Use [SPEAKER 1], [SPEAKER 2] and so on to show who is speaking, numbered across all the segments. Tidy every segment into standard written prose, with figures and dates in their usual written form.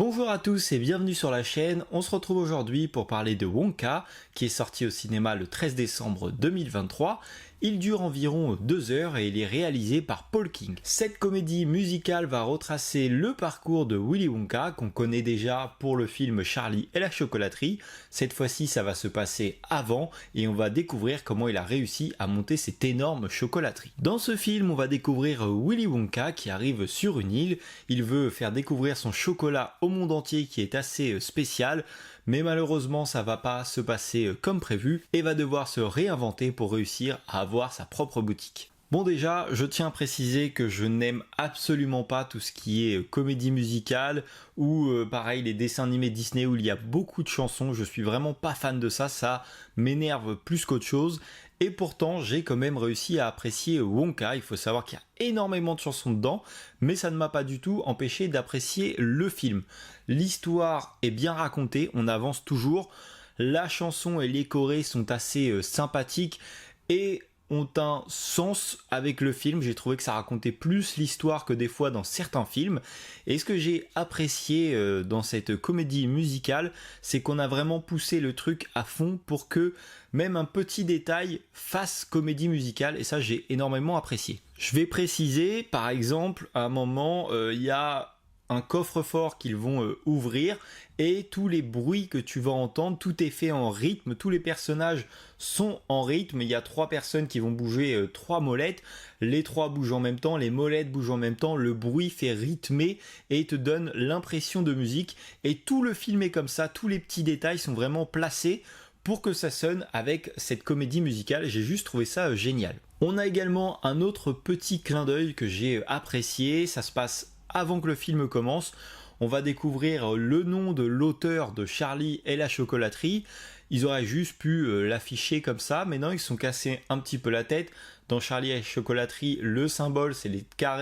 [SPEAKER 1] Bonjour à tous et bienvenue sur la chaîne. On se retrouve aujourd'hui pour parler de Wonka, qui est sorti au cinéma le 13 décembre 2023. Il dure environ 2 heures et il est réalisé par Paul King. Cette comédie musicale va retracer le parcours de Willy Wonka, qu'on connaît déjà pour le film Charlie et la chocolaterie. Cette fois-ci, ça va se passer avant et on va découvrir comment il a réussi à monter cette énorme chocolaterie. Dans ce film, on va découvrir Willy Wonka qui arrive sur une île. Il veut faire découvrir son chocolat au monde entier qui est assez spécial, mais malheureusement ça va pas se passer comme prévu et va devoir se réinventer pour réussir à avoir sa propre boutique. Bon, déjà, je tiens à préciser que je n'aime absolument pas tout ce qui est comédie musicale ou pareil les dessins animés Disney où il y a beaucoup de chansons. Je suis vraiment pas fan de ça, ça m'énerve plus qu'autre chose. Et pourtant, j'ai quand même réussi à apprécier Wonka. Il faut savoir qu'il y a énormément de chansons dedans, mais ça ne m'a pas du tout empêché d'apprécier le film. L'histoire est bien racontée, on avance toujours. La chanson et les chorés sont assez sympathiques et ont un sens avec le film. J'ai trouvé que ça racontait plus l'histoire que des fois dans certains films. Et ce que j'ai apprécié dans cette comédie musicale, c'est qu'on a vraiment poussé le truc à fond pour que même un petit détail fasse comédie musicale. Et ça, j'ai énormément apprécié. Je vais préciser, par exemple, à un moment, il y a un coffre-fort qu'ils vont ouvrir et tous les bruits que tu vas entendre, tout est fait en rythme, tous les personnages sont en rythme, il y a 3 personnes qui vont bouger 3 molettes, les 3 bougent en même temps, les molettes bougent en même temps, le bruit fait rythmer et te donne l'impression de musique et tout le film est comme ça, tous les petits détails sont vraiment placés pour que ça sonne avec cette comédie musicale. J'ai juste trouvé ça génial. On a également un autre petit clin d'œil que j'ai apprécié, ça se passe avant que le film commence. On va découvrir le nom de l'auteur de Charlie et la chocolaterie. Ils auraient juste pu l'afficher comme ça, mais non, ils se sont cassés un petit peu la tête. Dans Charlie et la chocolaterie, le symbole, c'est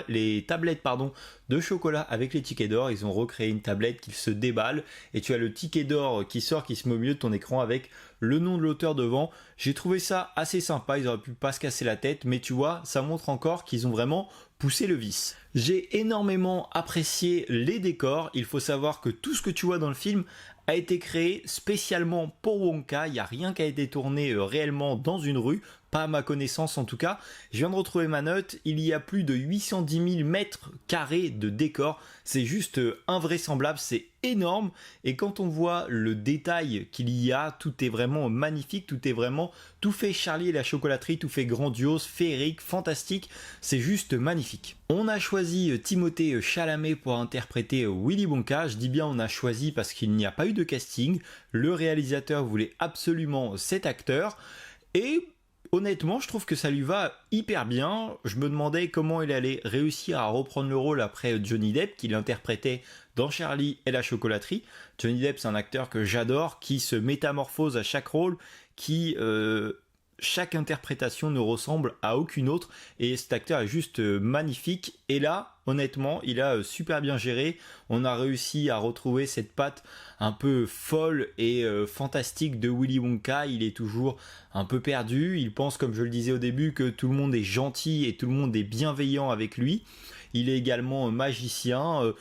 [SPEAKER 1] les tablettes de chocolat avec les tickets d'or. Ils ont recréé une tablette qui se déballe et tu as le ticket d'or qui sort, qui se met au milieu de ton écran avec le nom de l'auteur devant. J'ai trouvé ça assez sympa, ils auraient pu pas se casser la tête, mais tu vois, ça montre encore qu'ils ont vraiment poussé le vice. J'ai énormément apprécié les décors. Il faut savoir que tout ce que tu vois dans le film a été créé spécialement pour Wonka. Il n'y a rien qui a été tourné réellement dans une rue, pas à ma connaissance en tout cas. Je viens de retrouver ma note, il y a plus de 810 000 mètres carrés de décors. C'est juste invraisemblable, c'est énorme. Et quand on voit le détail qu'il y a, tout est vraiment magnifique, tout fait Charlie et la chocolaterie, tout fait grandiose, féerique, fantastique. C'est juste magnifique. On a choisi Timothée Chalamet pour interpréter Willy Wonka. Je dis bien on a choisi parce qu'il n'y a pas eu de casting. Le réalisateur voulait absolument cet acteur. Et honnêtement, je trouve que ça lui va hyper bien. Je me demandais comment il allait réussir à reprendre le rôle après Johnny Depp, qu'il interprétait dans Charlie et la chocolaterie. Johnny Depp, c'est un acteur que j'adore, qui se métamorphose à chaque rôle, qui chaque interprétation ne ressemble à aucune autre et cet acteur est juste magnifique. Et là, honnêtement, il a super bien géré. On a réussi à retrouver cette patte un peu folle et fantastique de Willy Wonka. Il est toujours un peu perdu. Il pense, comme je le disais au début, que tout le monde est gentil et tout le monde est bienveillant avec lui. Il est également magicien.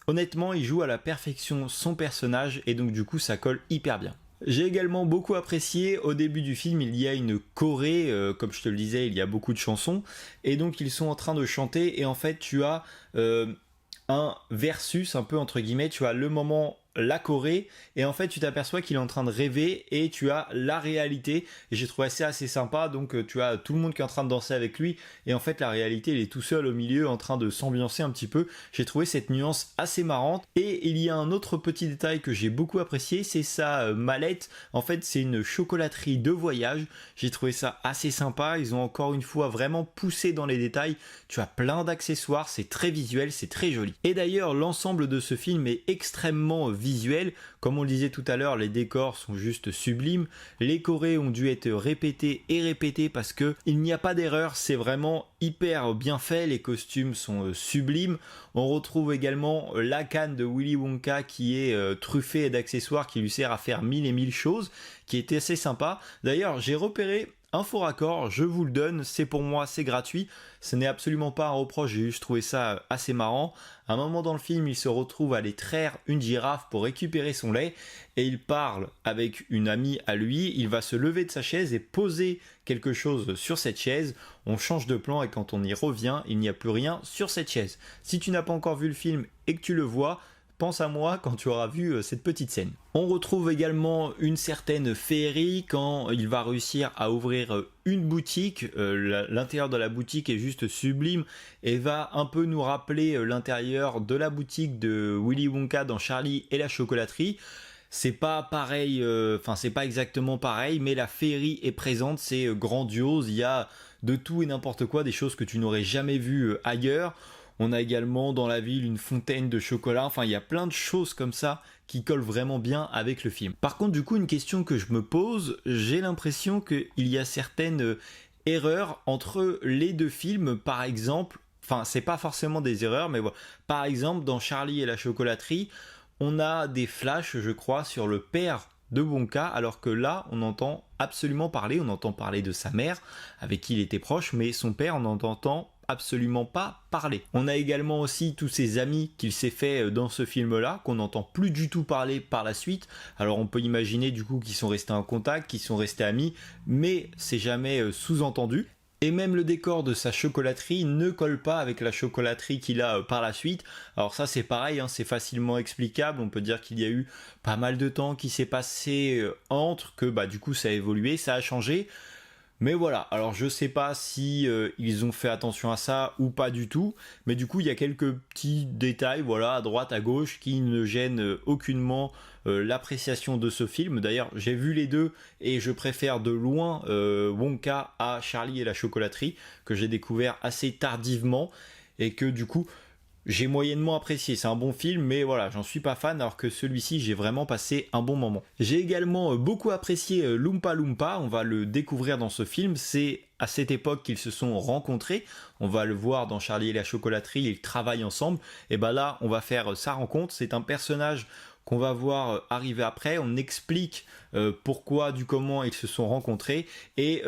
[SPEAKER 1] Honnêtement, il joue à la perfection son personnage et donc du coup, ça colle hyper bien. J'ai également beaucoup apprécié, au début du film, il y a une choré, comme je te le disais, il y a beaucoup de chansons, et donc ils sont en train de chanter, et en fait tu as un versus, un peu entre guillemets, tu as le moment, la choré, et en fait tu t'aperçois qu'il est en train de rêver, et tu as la réalité, et j'ai trouvé ça assez sympa, donc tu as tout le monde qui est en train de danser avec lui, et en fait la réalité il est tout seul au milieu, en train de s'ambiancer un petit peu. J'ai trouvé cette nuance assez marrante, et il y a un autre petit détail que j'ai beaucoup apprécié, c'est sa mallette. En fait c'est une chocolaterie de voyage, j'ai trouvé ça assez sympa, ils ont encore une fois vraiment poussé dans les détails, tu as plein d'accessoires, c'est très visuel, c'est très joli. Et d'ailleurs l'ensemble de ce film est extrêmement visuel, comme on le disait tout à l'heure, les décors sont juste sublimes, les chorés ont dû être répétés et répétés parce que il n'y a pas d'erreur, c'est vraiment hyper bien fait, les costumes sont sublimes. On retrouve également la canne de Willy Wonka qui est truffée d'accessoires qui lui sert à faire mille et mille choses, qui était assez sympa. D'ailleurs j'ai repéré un faux raccord, je vous le donne, c'est pour moi, c'est gratuit, ce n'est absolument pas un reproche, j'ai juste trouvé ça assez marrant. À un moment dans le film, il se retrouve à aller traire une girafe pour récupérer son lait et il parle avec une amie à lui, il va se lever de sa chaise et poser quelque chose sur cette chaise, on change de plan et quand on y revient, il n'y a plus rien sur cette chaise. Si tu n'as pas encore vu le film et que tu le vois, pense à moi quand tu auras vu cette petite scène. On retrouve également une certaine féerie quand il va réussir à ouvrir une boutique. L'intérieur de la boutique est juste sublime et va un peu nous rappeler l'intérieur de la boutique de Willy Wonka dans Charlie et la chocolaterie. C'est pas pareil, c'est pas exactement pareil, mais la féerie est présente, c'est grandiose, il y a de tout et n'importe quoi, des choses que tu n'aurais jamais vues ailleurs. On a également dans la ville une fontaine de chocolat, il y a plein de choses comme ça qui collent vraiment bien avec le film. Par contre, du coup, une question que je me pose, j'ai l'impression qu'il y a certaines erreurs entre les deux films, par exemple, c'est pas forcément des erreurs, mais voilà. Par exemple, dans Charlie et la chocolaterie, on a des flashs, je crois, sur le père de Wonka, alors que là, on entend absolument parler, on entend parler de sa mère, avec qui il était proche, mais son père, on entend absolument pas parler. On a également aussi tous ses amis qu'il s'est fait dans ce film-là, qu'on n'entend plus du tout parler par la suite. Alors on peut imaginer du coup qu'ils sont restés en contact, qu'ils sont restés amis, mais c'est jamais sous-entendu. Et même le décor de sa chocolaterie ne colle pas avec la chocolaterie qu'il a par la suite. Alors ça c'est pareil, c'est facilement explicable. On peut dire qu'il y a eu pas mal de temps qui s'est passé entre, que du coup ça a évolué, ça a changé. Mais voilà, alors je sais pas si ils ont fait attention à ça ou pas du tout, mais du coup il y a quelques petits détails, voilà, à droite, à gauche, qui ne gênent aucunement l'appréciation de ce film. D'ailleurs, j'ai vu les deux et je préfère de loin Wonka à Charlie et la chocolaterie, que j'ai découvert assez tardivement et que du coup j'ai moyennement apprécié. C'est un bon film, mais voilà, j'en suis pas fan, alors que celui-ci, j'ai vraiment passé un bon moment. J'ai également beaucoup apprécié Loompa Loompa, on va le découvrir dans ce film, c'est à cette époque qu'ils se sont rencontrés, on va le voir dans Charlie et la chocolaterie, ils travaillent ensemble, et là, on va faire sa rencontre, c'est un personnage qu'on va voir arriver après, on explique pourquoi, du comment ils se sont rencontrés, et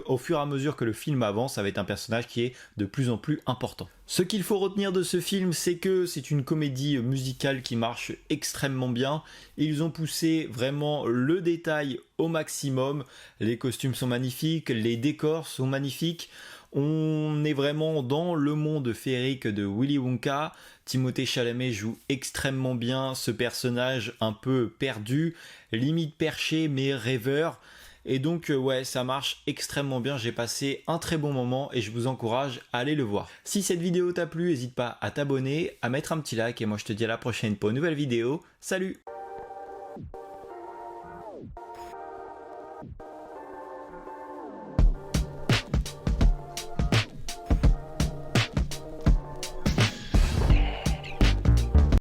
[SPEAKER 1] au fur et à mesure que le film avance, ça va être un personnage qui est de plus en plus important. Ce qu'il faut retenir de ce film, c'est que c'est une comédie musicale qui marche extrêmement bien. Ils ont poussé vraiment le détail au maximum, les costumes sont magnifiques, les décors sont magnifiques. On est vraiment dans le monde féerique de Willy Wonka. Timothée Chalamet joue extrêmement bien ce personnage un peu perdu, limite perché mais rêveur. Et donc ouais, ça marche extrêmement bien, j'ai passé un très bon moment et je vous encourage à aller le voir. Si cette vidéo t'a plu, n'hésite pas à t'abonner, à mettre un petit like et moi je te dis à la prochaine pour une nouvelle vidéo. Salut!